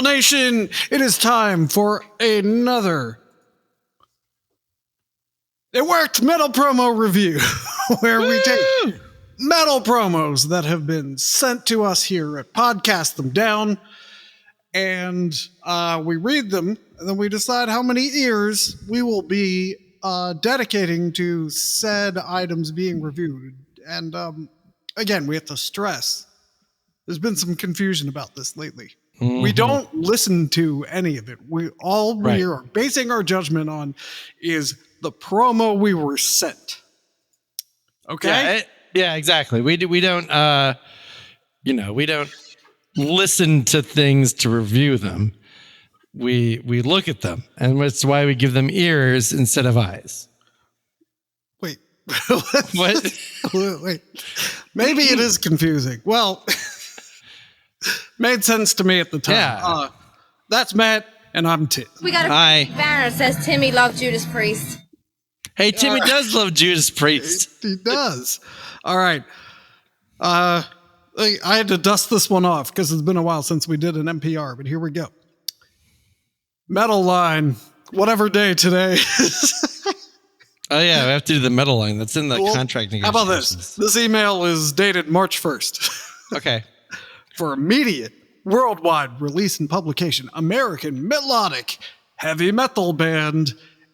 Metal Nation, it is time for another It Worked Metal Promo Review, where we take metal promos that have been sent to us here at Podcast Them Down, and we read them, and then we decide how many ears we will be dedicating to said items being reviewed. And again, we have to stress, there's been some confusion about this lately. Mm-hmm. We don't listen to any of it. We are basing our judgment on is the promo we were sent. Okay? Yeah, exactly. We don't we don't listen to things to review them. We look at them, and that's why we give them ears instead of eyes. Wait. What? Wait. Maybe it is confusing. Well, made sense to me at the time. Yeah. That's Matt, and I'm Tim. We got a banner that says Timmy loved Judas Priest. Hey, Timmy does love Judas Priest. He does. All right. I had to dust this one off because it's been a while since we did an NPR, but here we go. Metal line, whatever day today is. Oh, yeah, we have to do the metal line. That's in the contract negotiations. How about this? This email is dated March 1st. Okay. For immediate worldwide release and publication, American melodic heavy metal band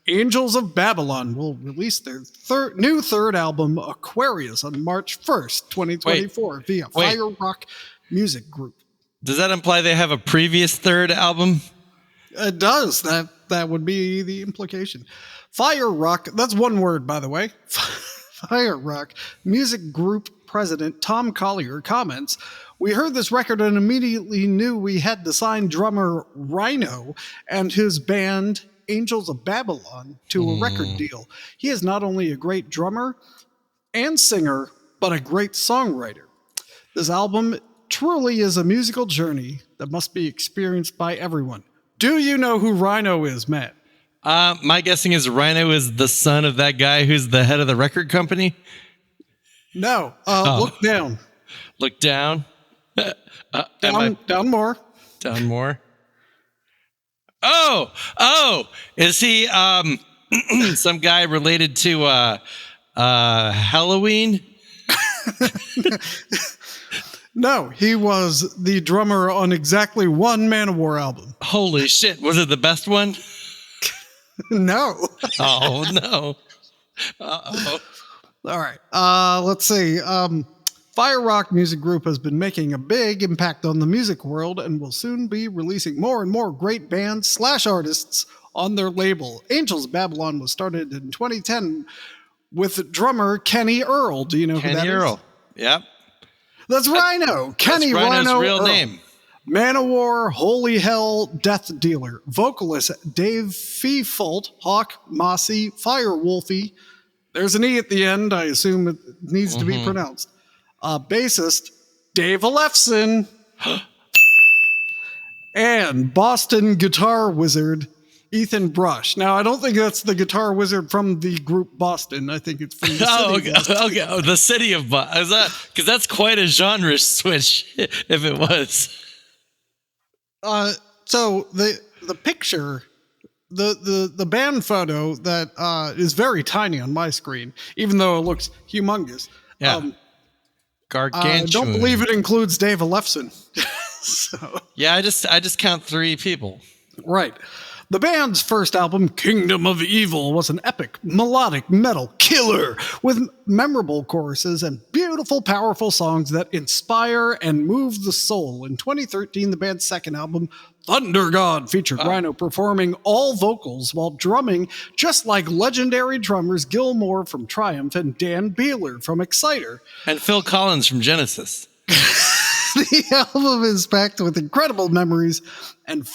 Angels of Babylon will release their new third album, Aquarius, on March 1st, 2024, via Fire Rock Music Group. Does that imply they have a previous third album? It does. That would be the implication. Fire Rock, that's one word, by the way. Fire Rock Music Group President Tom Collier comments, "We heard this record and immediately knew we had to sign drummer Rhino and his band Angels of Babylon to a record deal. He is not only a great drummer and singer, but a great songwriter. This album truly is a musical journey that must be experienced by everyone." Do you know who Rhino is, Matt? My guessing is Rhino is the son of that guy who's the head of the record company. No. Look down. Look down. Down more. Down more. Oh, is he some guy related to Halloween? No, he was the drummer on exactly one Manowar album. Holy shit, was it the best one? No. Oh, no. Uh-oh. All right, let's see. Fire Rock Music Group has been making a big impact on the music world and will soon be releasing more and more great bands / artists on their label. Angels of Babylon was started in 2010 with drummer Kenny Earl. Do you know who that is? Kenny Earl. Yep. That's Rhino. Kenny Rhino's Rhino real Earl. name. Manowar, Holy Hell, Death Dealer. Vocalist Dave Feefault, Hawk, Mossy, Firewolfy. There's an E at the end. I assume it needs to be pronounced. Bassist Dave Alefson. And Boston guitar wizard Ethan Brush. Now, I don't think that's the guitar wizard from the group Boston. I think it's from the city. Okay. Oh, the city of Boston. Because that's quite a genre switch, if it was. So the picture, the band photo that is very tiny on my screen, even though it looks humongous. Yeah. Gargantuan. I don't believe it includes Dave Alefson. So. Yeah, I just count 3 people. Right. The band's first album, Kingdom of Evil, was an epic, melodic metal killer with memorable choruses and beautiful, powerful songs that inspire and move the soul. In 2013, the band's second album, Thunder God, featured Rhino performing all vocals while drumming just like legendary drummers Gil Moore from Triumph and Dan Beeler from Exciter. And Phil Collins from Genesis. The album is packed with incredible memories and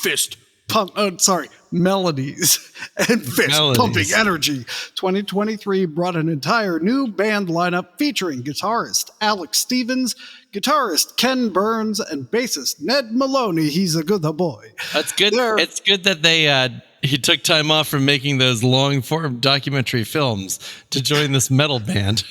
melodies and fist-pumping energy. 2023 brought an entire new band lineup featuring guitarist Alex Stevens, guitarist Ken Burns, and bassist Ned Maloney. He's a good boy. That's good. It's good that he took time off from making those long-form documentary films to join this metal band.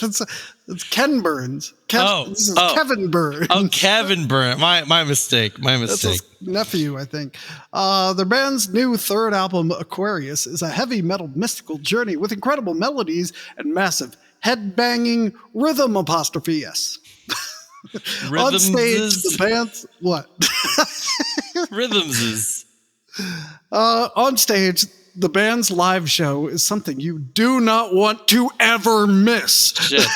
it's Ken Burns. This is Kevin Burns. Oh, Kevin Burns. My mistake. That's his nephew, I think. Their band's new third album, Aquarius, is a heavy metal mystical journey with incredible melodies and massive head-banging rhythm apostrophe S. On stage, the band's... What? Rhythms. On stage, the band's live show is something you do not want to ever miss. Shit.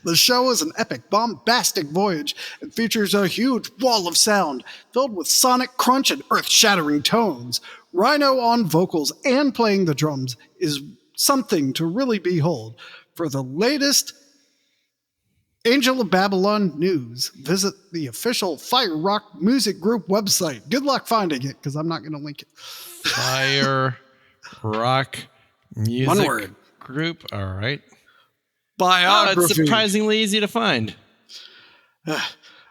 The show is an epic, bombastic voyage and features a huge wall of sound filled with sonic crunch and earth-shattering tones. Rhino on vocals and playing the drums is something to really behold. For the latest Angel of Babylon news, visit the official Fire Rock Music Group website. Good luck finding it, because I'm not going to link it. Fire Rock Music One word. Group. All right. Biography. It's surprisingly easy to find. All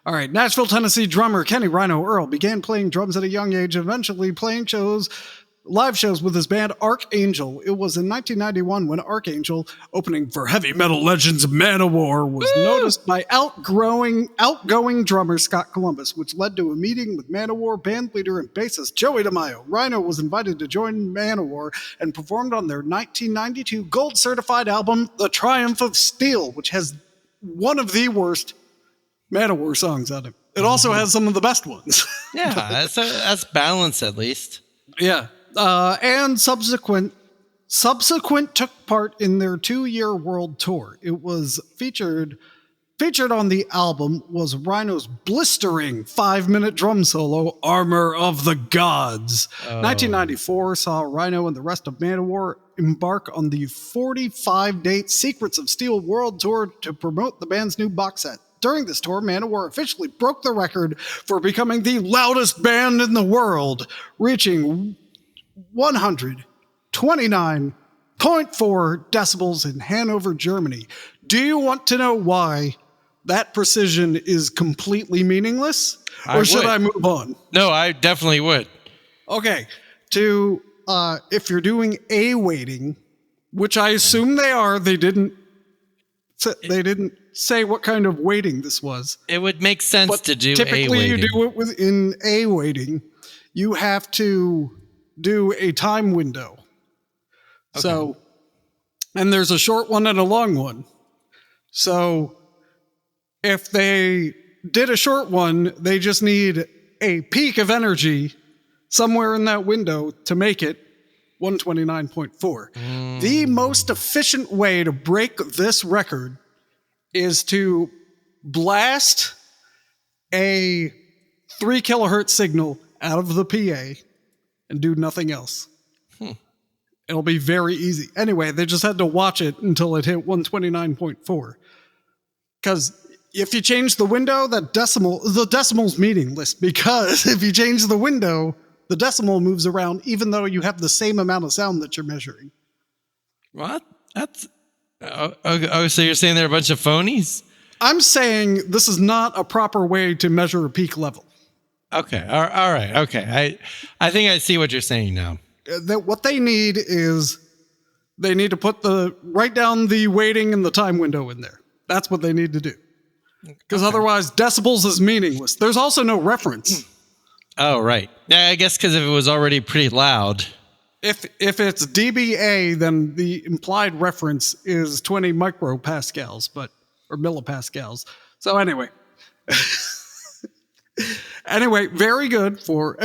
right. Nashville, Tennessee drummer Kenny Rhino Earl began playing drums at a young age, eventually playing live shows with his band Archangel. It was in 1991 when Archangel, opening for heavy metal legends Manowar, was noticed by outgoing drummer Scott Columbus, which led to a meeting with Manowar band leader and bassist Joey DeMaio. Rhino was invited to join Manowar and performed on their 1992 gold-certified album, The Triumph of Steel, which has one of the worst Manowar songs on it. It also has some of the best ones. Yeah, that's balance at least. Yeah. And subsequent took part in their 2-year world tour. It was featured on the album was Rhino's blistering 5-minute drum solo, Armor of the Gods. 1994 saw Rhino and the rest of Manowar embark on the 45-date Secrets of Steel World Tour to promote the band's new box set. During this tour, Manowar officially broke the record for becoming the loudest band in the world, reaching 129.4 decibels in Hanover, Germany. Do you want to know why that precision is completely meaningless? Or should I move on? No, I definitely would. Okay. If you're doing A weighting, which I assume they are, they didn't say what kind of weighting this was. It would make sense to do A weighting. Typically, you do it within A weighting. You have to do a time window. Okay. So, and there's a short one and a long one. So, if they did a short one, they just need a peak of energy somewhere in that window to make it 129.4. The most efficient way to break this record is to blast a 3 kilohertz signal out of the PA and do nothing else. It'll be very easy. Anyway, they just had to watch it until it hit 129.4. Because if you change the window, the decimal's meaningless. Because if you change the window, the decimal moves around even though you have the same amount of sound that you're measuring. What? So you're saying they're a bunch of phonies? I'm saying this is not a proper way to measure a peak level. Okay. All right. Okay. I think I see what you're saying now. What they need is they need to write down the weighting and the time window in there. That's what they need to do. Because otherwise, decibels is meaningless. There's also no reference. Oh, right. Yeah, I guess because if it was already pretty loud. If it's dBA, then the implied reference is 20 micropascals, or millipascals. So anyway. Anyway, very good for...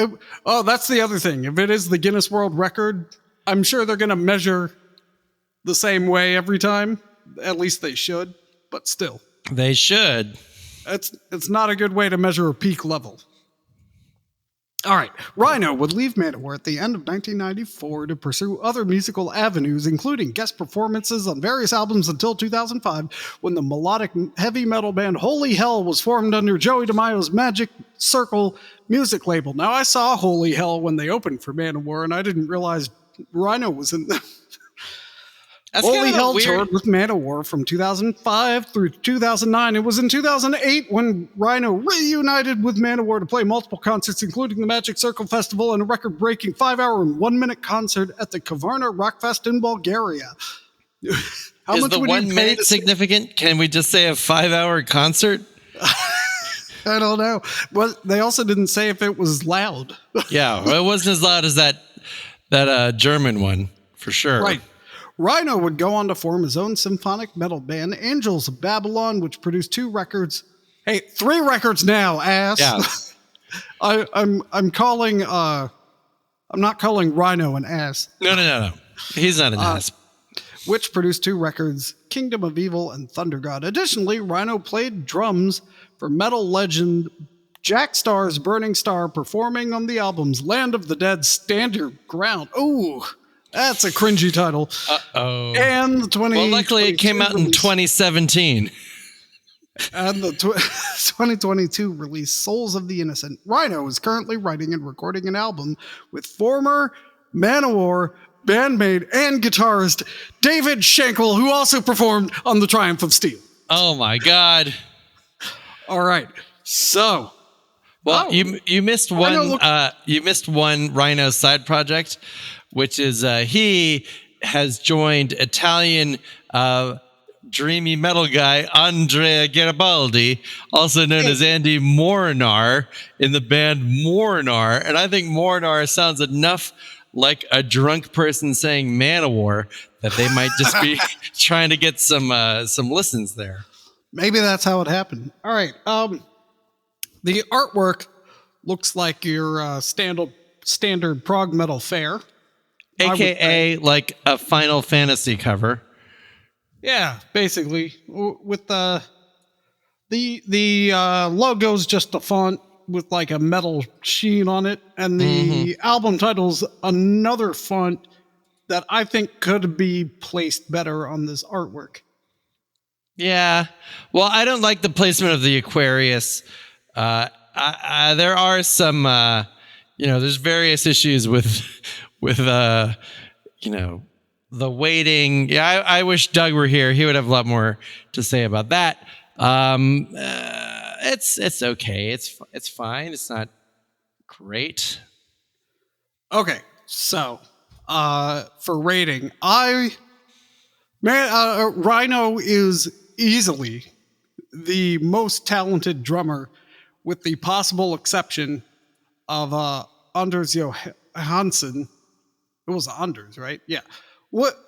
Oh, that's the other thing. If it is the Guinness World Record, I'm sure they're going to measure the same way every time. At least they should, but still. They should. It's not a good way to measure a peak level. All right. Rhino would leave Manowar at the end of 1994 to pursue other musical avenues, including guest performances on various albums until 2005, when the melodic heavy metal band Holy Hell was formed under Joey DeMaio's Magic Circle music label. Now, I saw Holy Hell when they opened for Manowar, and I didn't realize Rhino was in them. Holy Hell toured with Manowar from 2005 through 2009. It was in 2008 when Rhino reunited with Manowar to play multiple concerts, including the Magic Circle Festival and a record-breaking 5-hour and 1-minute concert at the Kavarna Rockfest in Bulgaria. How Is much the would 1 you pay minute to significant? Can we just say a 5-hour concert? I don't know. Well, they also didn't say if it was loud. Yeah, well, it wasn't as loud as that German one, for sure. Right. Rhino would go on to form his own symphonic metal band, Angels of Babylon, which produced 2 records. Hey, 3 records now, ass. Yeah. I'm calling I'm not calling Rhino an ass. No. He's not an ass. Which produced 2 records, Kingdom of Evil and Thunder God. Additionally, Rhino played drums for metal legend Jack Starr's Burning Star, performing on the albums Land of the Dead, Stand Your Ground. Ooh, that's a cringy title. Uh-oh. And the 20. Well, luckily it came out in 2017. And the 2022 release, Souls of the Innocent. Rhino is currently writing and recording an album with former Manowar bandmate and guitarist David Shankle, who also performed on The Triumph of Steel. Oh my God. All right. So, well, you missed one. You missed one Rhino side project, which is he has joined Italian dreamy metal guy Andrea Garibaldi, also known as Andy Morinar, in the band Morinar. And I think Morinar sounds enough like a drunk person saying Manowar that they might just be trying to get some listens there. Maybe that's how it happened. All right. The artwork looks like your standard prog metal fare, AKA like a Final Fantasy cover. Yeah, basically. With the logo's just a font with like a metal sheen on it, and the album title's another font that I think could be placed better on this artwork. Yeah. Well, I don't like the placement of the Aquarius. There are some, there's various issues with the weighting. Yeah, I wish Doug were here. He would have a lot more to say about that. It's okay. It's fine. It's not great. Okay, so for rating, Rhino is easily the most talented drummer, with the possible exception of Anders Johansson. It was Anders, right? Yeah.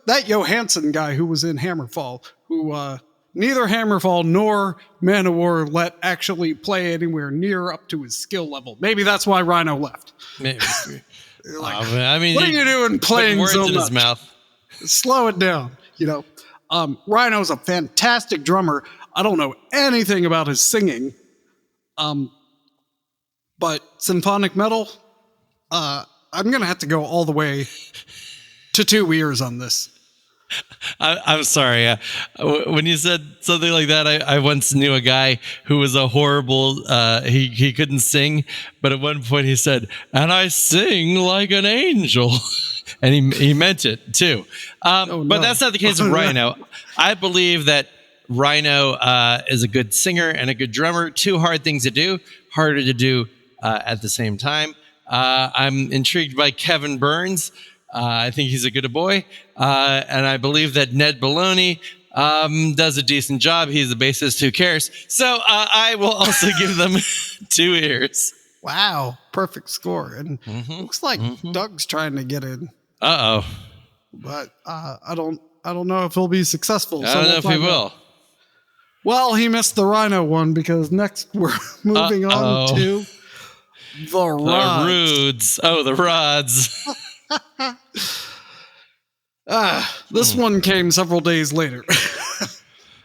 That Johansson guy who was in Hammerfall, who neither Hammerfall nor Manowar let actually play anywhere near up to his skill level. Maybe that's why Rhino left. Maybe. Like, I mean, what are you doing playing words so in much? his mouth. Slow it down, Rhino's a fantastic drummer. I don't know anything about his singing. But symphonic metal, I'm going to have to go all the way to 2 ears on this. I'm sorry. When you said something like that, I once knew a guy who was a horrible, he couldn't sing, but at one point he said, "And I sing like an angel." And he meant it too. But that's not the case with Rhino. I believe that Rhino is a good singer and a good drummer. 2 hard things to do, harder to do at the same time. I'm intrigued by Kevin Burns. I think he's a good boy. And I believe that Ned Baloney does a decent job. He's the bassist. Who cares? So I will also give them 2 ears. Wow. Perfect score. And looks like Doug's trying to get in. Uh-oh. But I don't know if he'll be successful. I don't know if he will. Well, he missed the Rhino one, because next we're moving on to the Rods. The Rods. This one came several days later.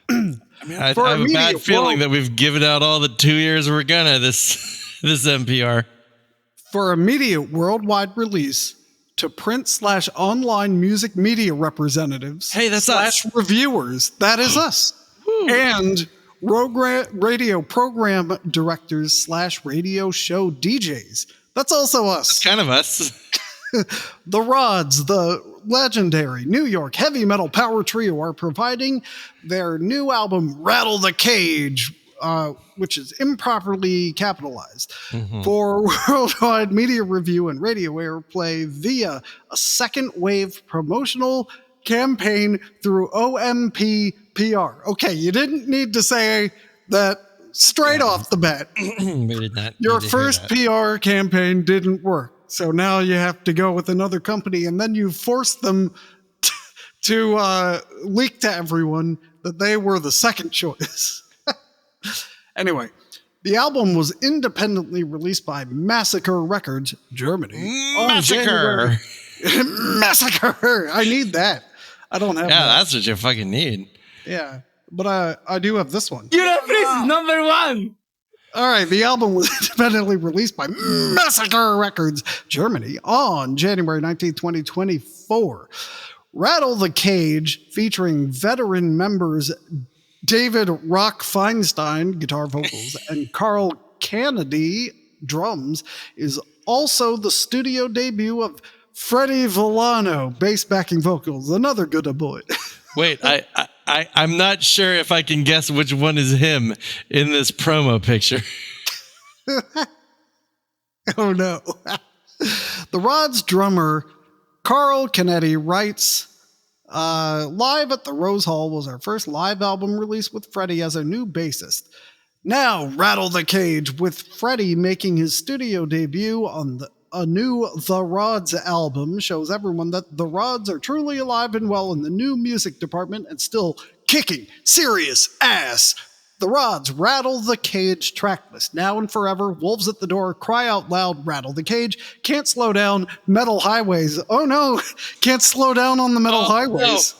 I have a bad feeling that we've given out all the 2 years we're gonna this NPR. For immediate worldwide release to print/online music media representatives. Hey, that's us. Reviewers. That is us. And radio program directors /radio show DJs. That's also us. That's kind of us. The Rods, the legendary New York heavy metal power trio, are providing their new album, Rattle the Cage, which is improperly capitalized, for worldwide media review and radio airplay via a second wave promotional campaign through OMP PR. Okay, you didn't need to say that straight off the bat. We did not. Your first PR campaign didn't work. So now you have to go with another company, and then you force them to leak to everyone that they were the second choice. Anyway, the album was independently released by Massacre Records, Germany. Massacre! Massacre! I need that. I don't have that. Yeah, that's what you fucking need. Yeah, but I do have this one. Judas Priest number 1. All right, the album was independently released by Massacre Records, Germany, on January 19, 2024. Rattle the Cage, featuring veteran members David Rock Feinstein, guitar vocals, and Carl Kennedy, drums, is also the studio debut of Freddie Villano, bass backing vocals, another good boy. Wait, I'm not sure if I can guess which one is him in this promo picture. Oh no. The Rod's drummer, Carl Kennedy, writes, Live at the Rose Hall was our first live album release with Freddie as our new bassist. Now, Rattle the Cage, with Freddie making his studio debut on a new The Rods album, shows everyone that the Rods are truly alive and well in the new music department and still kicking serious ass. The Rods, Rattle the Cage tracklist. Now and forever, Wolves at the Door, Cry Out Loud, Rattle the Cage, Can't Slow Down, Metal Highways. Oh no, can't slow down on the metal highways. No.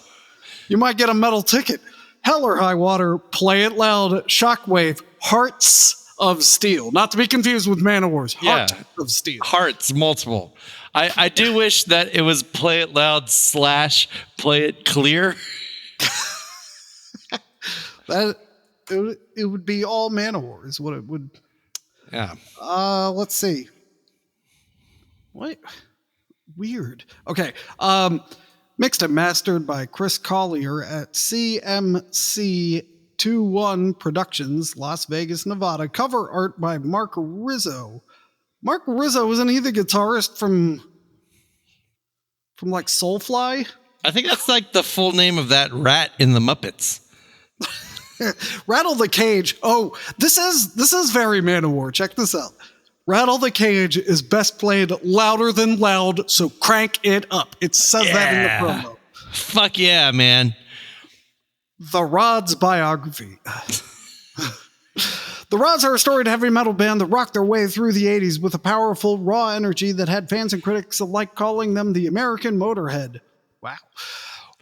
You might get a metal ticket. Hell or High Water, Play It Loud, Shockwave, Hearts of Steel. Not to be confused with Manowar's. Heart of Steel. Hearts, multiple. I do wish that it was Play It Loud / Play It Clear. It would be all Manowar is what it would. Yeah. Let's see. What? Weird. Okay. Mixed and mastered by Chris Collier at CMC21 Productions, Las Vegas, Nevada. Cover art by Mark Rizzo. Mark Rizzo, isn't he the guitarist from like Soulfly? I think that's like the full name of that rat in the Muppets. Rattle the Cage. Oh, this is very Manowar. Check this out. Rattle the Cage is best played louder than loud, so crank it up. It says that in the promo. Fuck yeah, man. The Rods biography. The Rods are a storied heavy metal band that rocked their way through the 80s with a powerful, raw energy that had fans and critics alike calling them the American Motorhead. Wow.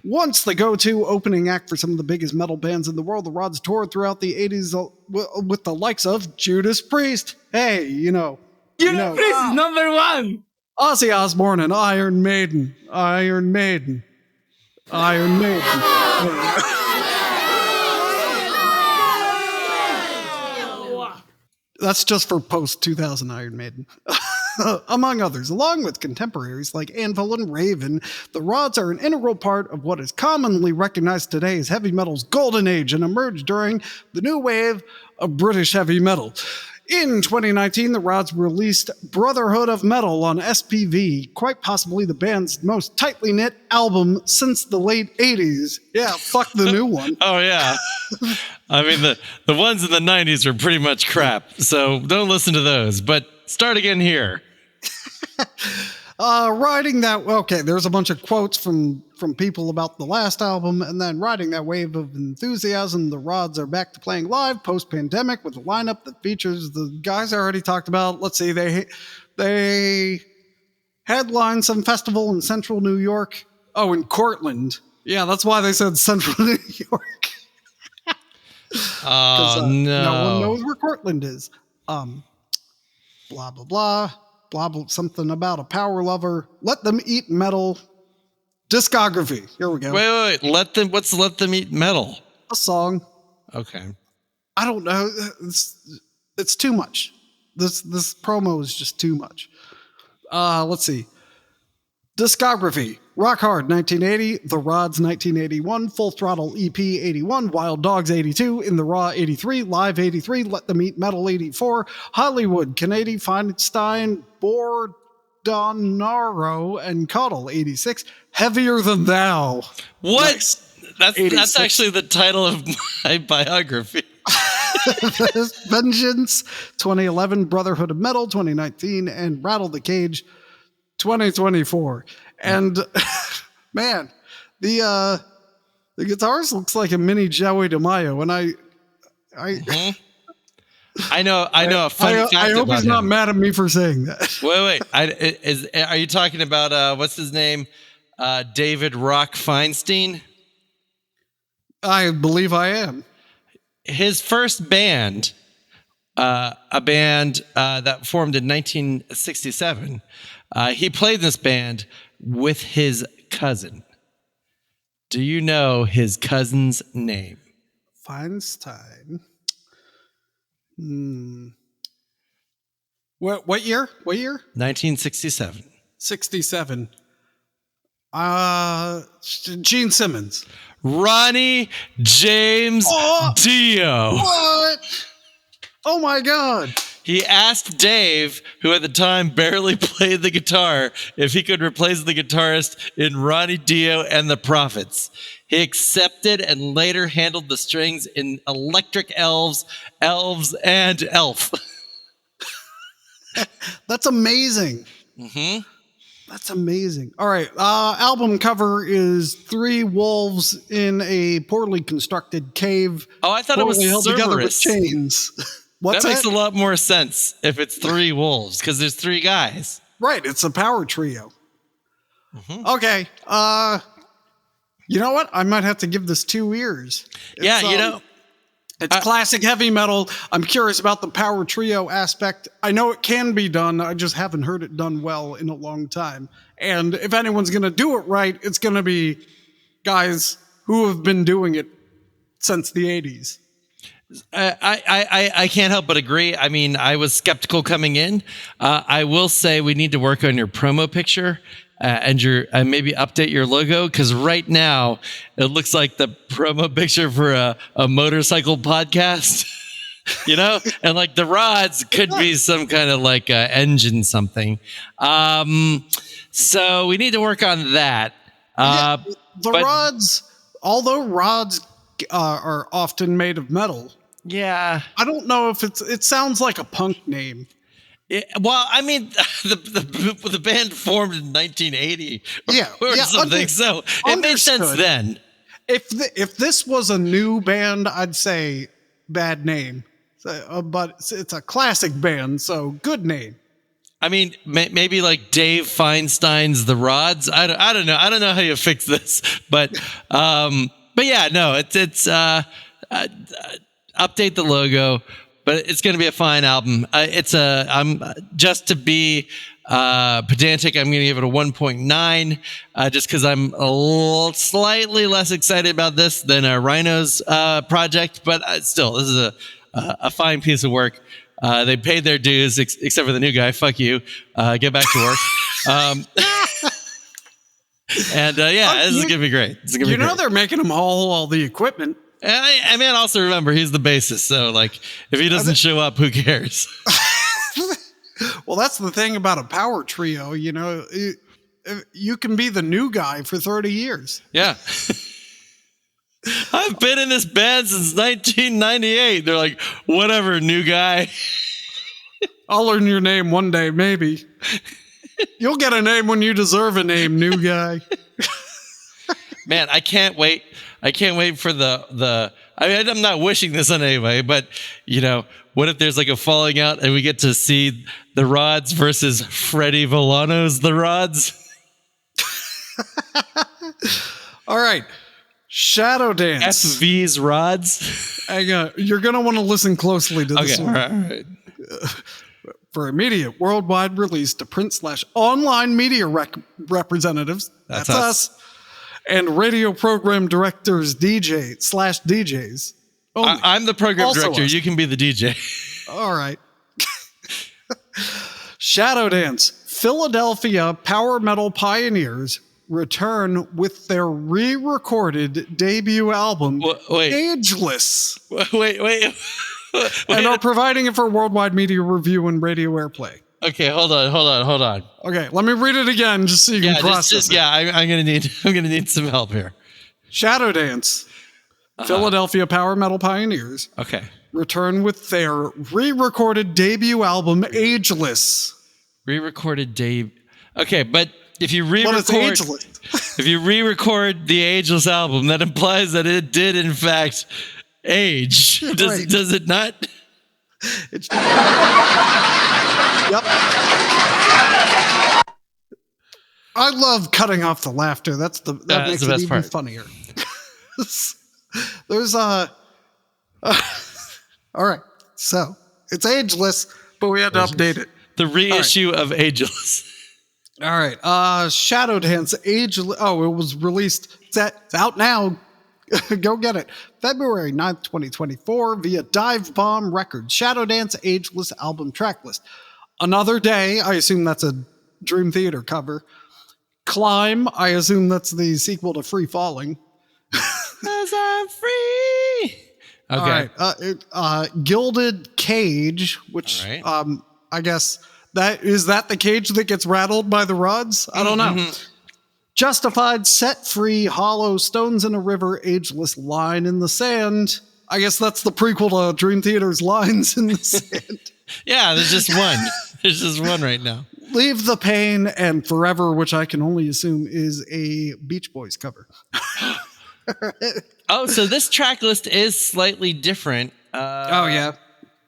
Once the go-to opening act for some of the biggest metal bands in the world, the Rods toured throughout the 80s with the likes of Judas Priest. Hey, Judas Priest number 1. Ozzy Osbourne and Iron Maiden. That's just for post-2000 Iron Maiden. Among others, along with contemporaries like Anvil and Raven, the Rods are an integral part of what is commonly recognized today as heavy metal's golden age and emerged during the new wave of British heavy metal. In 2019, the Rods released Brotherhood of Metal on SPV, quite possibly the band's most tightly knit album since the late 80s. Yeah, fuck the new one. Oh, yeah. I mean, the ones in the 90s were pretty much crap, so don't listen to those, but start again here. There's a bunch of quotes from people about the last album, and then riding that wave of enthusiasm, the Rods are back to playing live post-pandemic with a lineup that features the guys I already talked about. Let's see, they headlined some festival in central New York. Oh, in Cortland. Yeah, that's why they said central New York. Oh, no. No one knows where Cortland is. Blah, blah, blah. Blah, blah, something about a power lover. Let Them Eat Metal. Discography. Here we go. Wait. What's Let Them Eat Metal? A song. Okay. I don't know. It's too much. This promo is just too much. Let's see. Discography. Rock Hard 1980, The Rods 1981, Full Throttle EP 81, Wild Dogs 82, In the Raw 83, Live 83, Let Them Eat Metal 84, Hollywood, Kennedy, Feinstein, Bordel Perdonaro and Cuddle, 86. Heavier Than Thou. What? Nice. That's 86. actually the title of my biography. Vengeance, 2011. Brotherhood of Metal, 2019. And Rattle the Cage, 2024. And man, the guitarist looks like a mini Joey DeMaio, and I know. A fun fact I hope about he's not him. mad at me for saying that. Wait. Are you talking about what's his name? David Rock Feinstein. I believe I am. His first band, a band that formed in 1967. He played this band with his cousin. Do you know his cousin's name? Feinstein. What year? 1967. 67. Gene Simmons. Ronnie James Dio. What? Oh my God. He asked Dave, who at the time barely played the guitar, if he could replace the guitarist in Ronnie Dio and the Prophets. He accepted and later handled the strings in Electric Elves, and Elf. That's amazing. Mm-hmm. That's amazing. All right. Album cover is 3 wolves in a poorly constructed cave. Oh, I thought it was poorly held together with Cerberus. chains. What's That makes a lot more sense if it's 3 wolves, because there's 3 guys. Right. It's a power trio. Mm-hmm. Okay. You know what? I might have to give this 2 ears. It's classic heavy metal. I'm curious about the power trio aspect. I know it can be done. I just haven't heard it done well in a long time. And if anyone's going to do it right, it's going to be guys who have been doing it since the 80s. I can't help but agree. I mean, I was skeptical coming in. I will say we need to work on your promo picture and maybe update your logo, because right now it looks like the promo picture for a motorcycle podcast. You know, and like the rods could be some kind of like engine something. So we need to work on that. Rods, although rods are often made of metal. Yeah, I don't know if it sounds like a punk name. Well, I mean, the band formed in 1980 or something, so it made sense then. If this was a new band, I'd say bad name. But it's a classic band, so good name. I mean, maybe like Dave Feinstein's The Rods. I don't know. I don't know how you fix this, but yeah, no, it's update the logo. But it's going to be a fine album. I'm just to be pedantic, I'm going to give it a 1.9, just because I'm slightly less excited about this than Rhino's project. But still, this is a fine piece of work. They paid their dues, except for the new guy. Fuck you. Get back to work. This is going to be great. They're making him haul all the equipment. I mean, also remember, he's the bassist, so like, if he doesn't show up, who cares? Well, that's the thing about a power trio. You know, you can be the new guy for 30 years. Yeah. I've been in this band since 1998. They're like, whatever, new guy. I'll learn your name one day, maybe. You'll get a name when you deserve a name, new guy. Man, I can't wait. I can't wait for the. I mean, I'm not wishing this on anybody, but you know, what if there's like a falling out and we get to see the Rods versus Freddie Villano's The Rods? All right, SHADOWDANCE. FV's Rods. You're gonna want to listen closely to this one. All right. For immediate worldwide release to print/online media representatives. That's us. And radio program directors, DJ/DJs. I'm the program director. Us. You can be the DJ. All right. SHADOWDANCE. Philadelphia power metal pioneers return with their re-recorded debut album, Ageless. Wait. And are providing it for worldwide media review and radio airplay. Okay, hold on. Okay, let me read it again just so you can process it. I'm gonna need some help here. Shadow Dance, Philadelphia power metal pioneers, Okay. return with their re-recorded debut album, Ageless. Re-recorded Dave. Okay, but if you But re-record, it's ageless. if you re-record the Ageless album, that implies that it did in fact age. Does Right. does it not? It's, yep. I love cutting off the laughter. That That's makes the it best even part. funnier. There's all right. So it's ageless, but we had to update it. The reissue of Ageless. All right. Shadow Dance Ageless. Oh, it was released. It's out now. Go get it. February 9th, 2024 via Dive Bomb Records. Shadow Dance Ageless album track list. Another Day. I assume that's a Dream Theater cover. Climb. I assume that's the sequel to Free Falling. 'Cause I'm free. Okay. All right. Gilded Cage, which All right. I guess that the cage that gets rattled by the rods? I don't know. Justified, Set Free, Hollow, Stones in a River, Ageless, Line in the Sand. I guess that's the prequel to Dream Theater's Lines in the Sand. Yeah, there's just one. There's just one right now. Leave the Pain, and Forever, which I can only assume is a Beach Boys cover. Oh, so this track list is slightly different. Oh, yeah.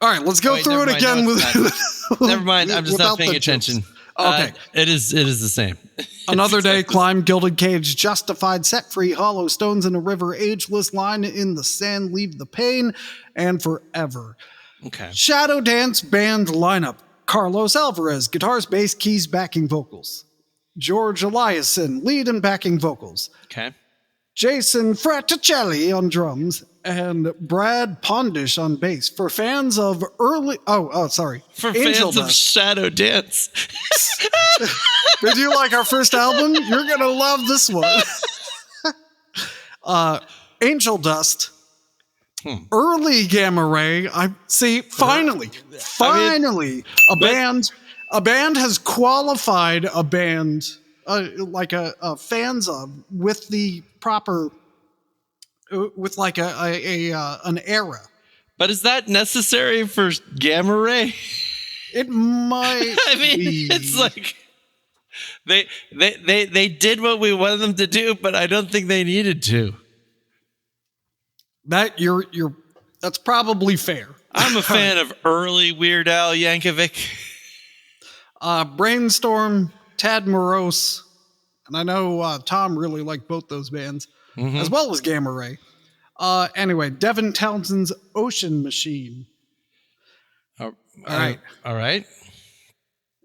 All right, let's go through it never mind. again. No, with it's never mind. I'm just without not paying the attention. jokes. Okay. It is the same. Another Day, Climb, Gilded Cage, Justified, Set Free, Hollow, Stones in a River, Ageless, Line in the Sand, Leave the Pain, and Forever. Okay. Shadow Dance band lineup. Carlos Alvarez, guitars, bass, keys, backing vocals. George Eliason, lead and backing vocals. Okay. Jason Fraticelli on drums. And Brad Pondish on bass. For fans of early... For Angel fans of Dust. Shadow Dance. Did you like our first album? You're going to love this one. Angel Dust. Early Gamma Ray. Finally, a band has qualified a band like a fans of with the proper with like an era. But is that necessary for Gamma Ray? It might. I mean, be. it's like they did what we wanted them to do, but I don't think they needed to. That's probably fair. I'm a fan of early Weird Al Yankovic. Brainstorm, Tad Morose, and I know Tom really liked both those bands, as well as Gamma Ray. Anyway, Devin Townsend's Ocean Machine. All right.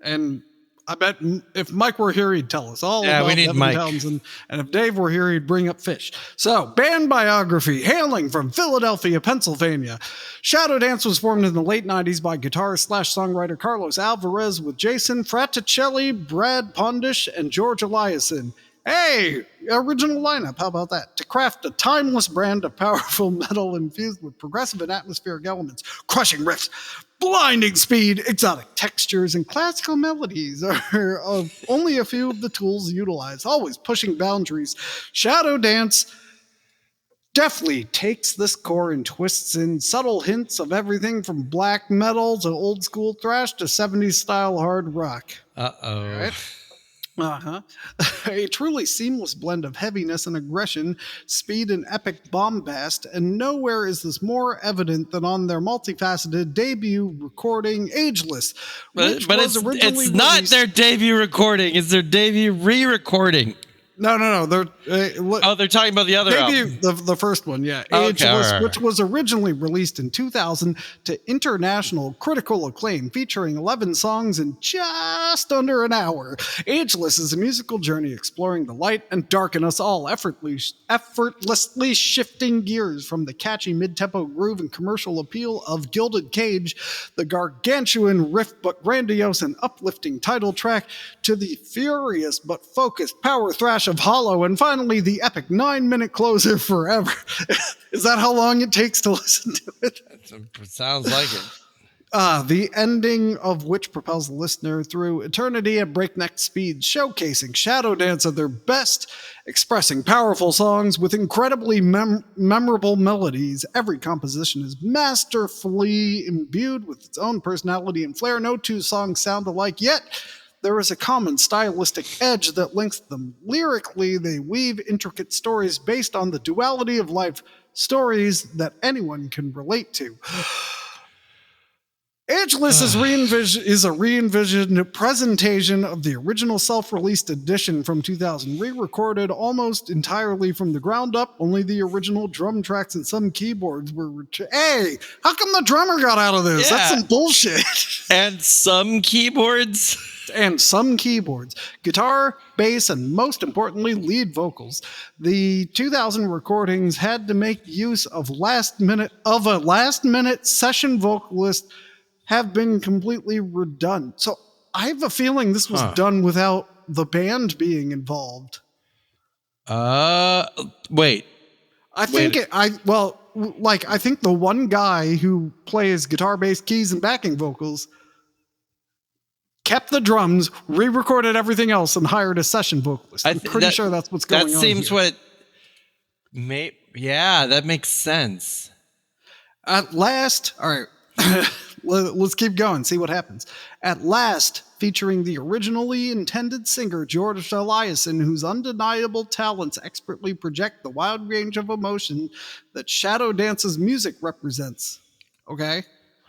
And I bet if Mike were here, he'd tell us all about we need Devin Mike. Townsend. And if Dave were here, he'd bring up Fish. So, band biography, hailing from Philadelphia, Pennsylvania. Shadow Dance was formed in the late 90s by guitarist/songwriter Carlos Alvarez with Jason Fraticelli, Brad Pondish, and George Eliason. Hey, original lineup. How about that? To craft a timeless brand of powerful metal infused with progressive and atmospheric elements, crushing riffs, blinding speed, exotic textures, and classical melodies are only a few of the tools utilized, always pushing boundaries. Shadow Dance deftly takes this core and twists in subtle hints of everything from black metal to old school thrash to 70s style hard rock. Uh-oh. Right? A truly seamless blend of heaviness and aggression, speed and epic bombast, and nowhere is this more evident than on their multifaceted debut recording, Ageless. But it's not their debut recording. It's their debut re-recording. No. They're talking about the other album. The first one, yeah. Okay, Ageless, all right. which was originally released in 2000 to international critical acclaim, featuring 11 songs in just under an hour. Ageless is a musical journey exploring the light and dark in us all, effortlessly shifting gears from the catchy mid-tempo groove and commercial appeal of Gilded Cage, the gargantuan riff but grandiose and uplifting title track, to the furious but focused power thrash of Hollow, and finally the epic 9-minute closer, Forever. Is that how long it takes to listen to it? Sounds like it. The ending of which propels the listener through eternity at breakneck speed, showcasing Shadow Dance at their best, expressing powerful songs with incredibly memorable melodies. Every composition is masterfully imbued with its own personality and flair. No two songs sound alike, yet there is a common stylistic edge that links them. Lyrically, they weave intricate stories based on the duality of life, stories that anyone can relate to. Ageless is a re-envisioned presentation of the original self-released edition from 2000, re-recorded almost entirely from the ground up. Only the original drum tracks and some keyboards were... Hey, how come the drummer got out of this? Yeah. That's some bullshit. And some keyboards. And some keyboards, guitar, bass, and most importantly, lead vocals. The 2000 recordings had to make use of a last-minute session vocalist have been completely redone. So I have a feeling this was done without the band being involved. Wait. I think the one guy who plays guitar, bass, keys, and backing vocals kept the drums, re-recorded everything else, and hired a session vocalist. I'm pretty sure that's what's going on. That seems here. that makes sense. At last, all right, let's keep going, see what happens. At last, featuring the originally intended singer, George Eliason, whose undeniable talents expertly project the wide range of emotion that Shadow Dance's music represents. Okay?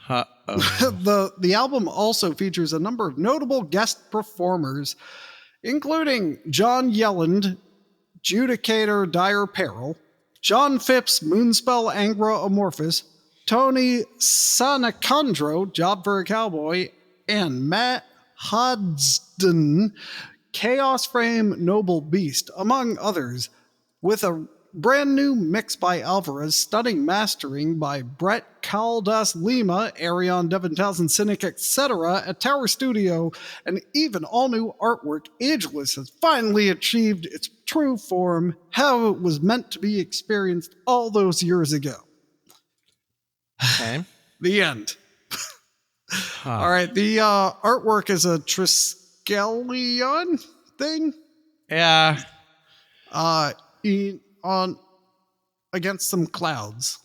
The album also features a number of notable guest performers, including John Yelland, Judicator Dire Peril, John Phipps, Moonspell Angra Amorphous, Tony Sanacondro, Job for a Cowboy, and Matt Hodgson, Chaos Frame Noble Beast, among others, with a brand new mix by Alvarez, stunning mastering by Brett Caldas Lima, Arion Devon Cynic, etc. at Tower Studio, and even all new artwork. Ageless has finally achieved its true form, how it was meant to be experienced all those years ago. Okay. The end. All right, the artwork is a Triskelion thing. Yeah. On against some clouds.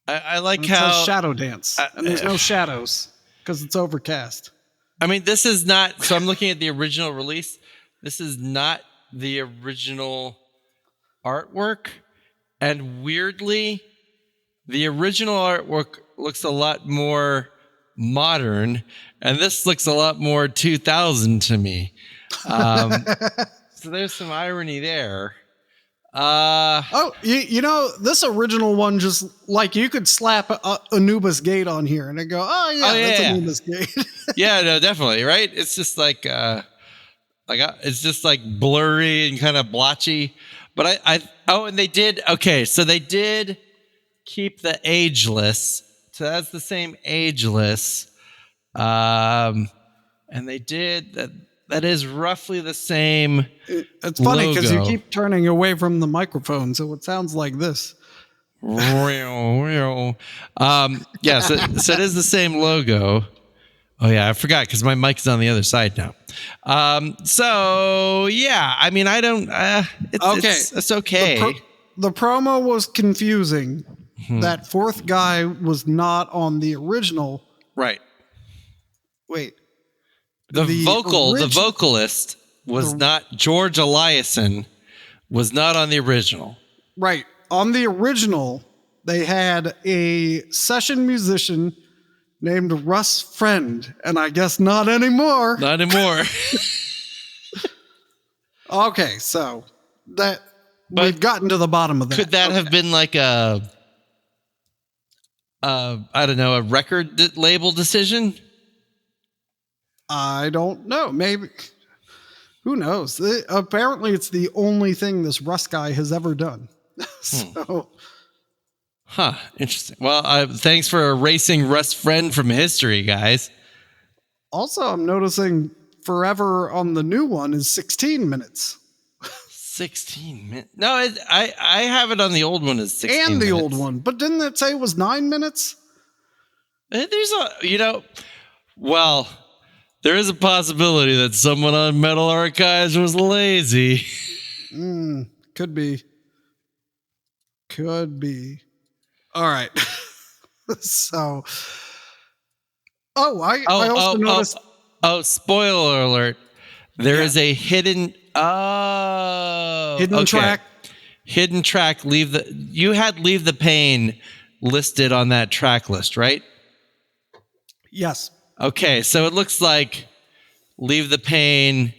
I like and how it says Shadow Dance, and there's no shadows because it's overcast. I mean, this is not. So I'm looking at the original release. This is not the original artwork, and weirdly, the original artwork looks a lot more modern, and this looks a lot more 2000 to me. So there's some irony there. You know, this original one, just like you could slap Anubis Gate on here and I go, that's Anubis Gate. Yeah, no, definitely, right? It's just like it's just like blurry and kind of blotchy. But and they did so they did keep the ageless. So that's the same ageless. And they did that. That is roughly the same. It's funny because you keep turning away from the microphone, so it sounds like this. Yeah, so it is the same logo. Oh yeah, I forgot because my mic is on the other side now. So yeah, I mean, I don't. It's okay. The promo was confusing. That fourth guy was not on the original. Right. Wait. The vocalist was not George Eliason, was not on the original. Right. On the original, they had a session musician named Russ Friend, and I guess not anymore. Not anymore. Okay, so we've gotten to the bottom of that. Could that have been like a record label decision? I don't know. Maybe. Who knows? Apparently, it's the only thing this Russ guy has ever done. So. Interesting. Well, thanks for erasing Russ Friend from history, guys. Also, I'm noticing Forever on the new one is 16 minutes. 16 minutes? No, I have it on the old one as 16 and the minutes. old one. But didn't it say it was 9 minutes? There is a possibility that someone on Metal Archives was lazy. Could be. All right. So, I also noticed. Spoiler alert! There is a hidden track. Hidden track. You had Leave the Pain listed on that track list, right? Yes. Okay, so it looks like Leave the Pain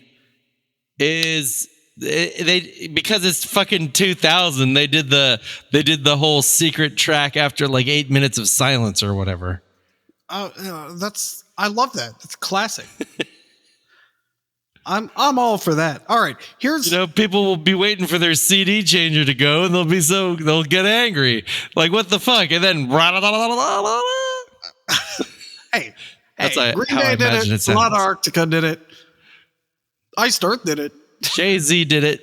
is because it's fucking 2000. They did the whole secret track after like 8 minutes of silence or whatever. I love that. It's classic. I'm all for that. All right, here's people will be waiting for their CD changer to go, and they'll get angry, like what the fuck, and then hey, that's Green how I Day did imagine it. it sounds. Lot of Arctica did it. Iced Earth did it. Jay-Z did it.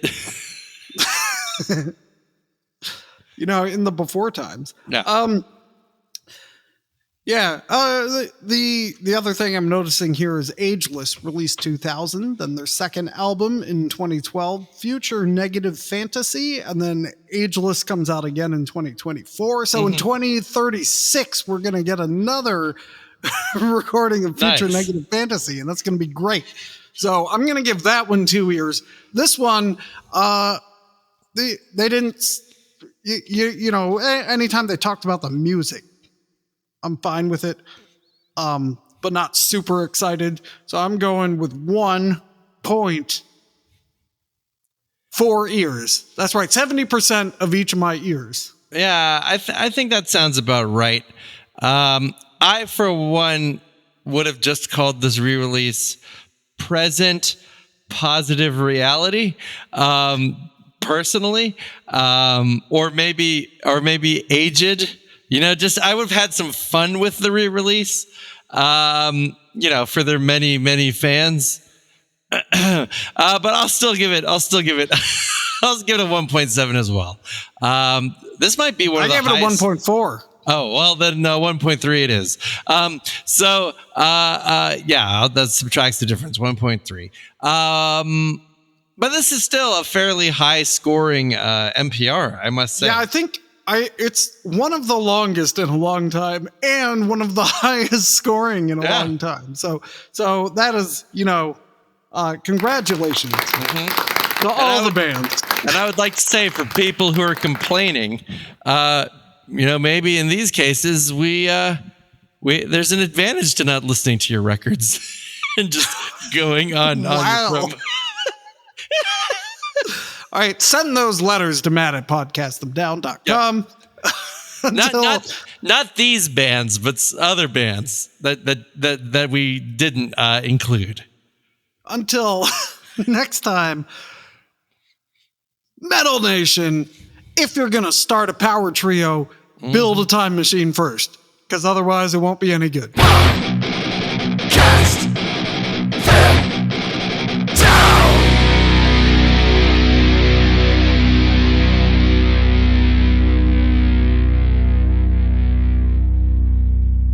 In the before times. Yeah. The other thing I'm noticing here is Ageless released 2000, then their second album in 2012, Future Negative Fantasy, and then Ageless comes out again in 2024. So in 2036, we're going to get another recording of Future Negative Fantasy, and that's going to be great. So I'm going to give that one 2 ears. This one, they didn't, anytime they talked about the music, I'm fine with it, but not super excited. So I'm going with 1.4 ears. That's right, 70% of each of my ears. Yeah, I think that sounds about right. I, for one, would have just called this re-release Present Positive Reality, personally, or maybe Aged. I would have had some fun with the re-release, for their many, many fans. But I'll still give it. I'll give it a 1.7 as well. This might be one of the highest. I gave it a 1.4. Oh, well, then 1.3 it is. That subtracts the difference, 1.3. But this is still a fairly high scoring NPR, I must say. Yeah, I think it's one of the longest in a long time and one of the highest scoring in a long time. So that is, congratulations to all the bands. And I would like to say, for people who are complaining, maybe in these cases there's an advantage to not listening to your records and just going on. Wow. Your promo. All right, send those letters to matt@podcastthemdown.com. Yep. Not these bands, but other bands that we didn't include. Until next time, Metal Nation, if you're going to start a power trio, build a time machine first, because otherwise it won't be any good. Cast them down.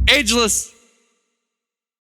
Ageless.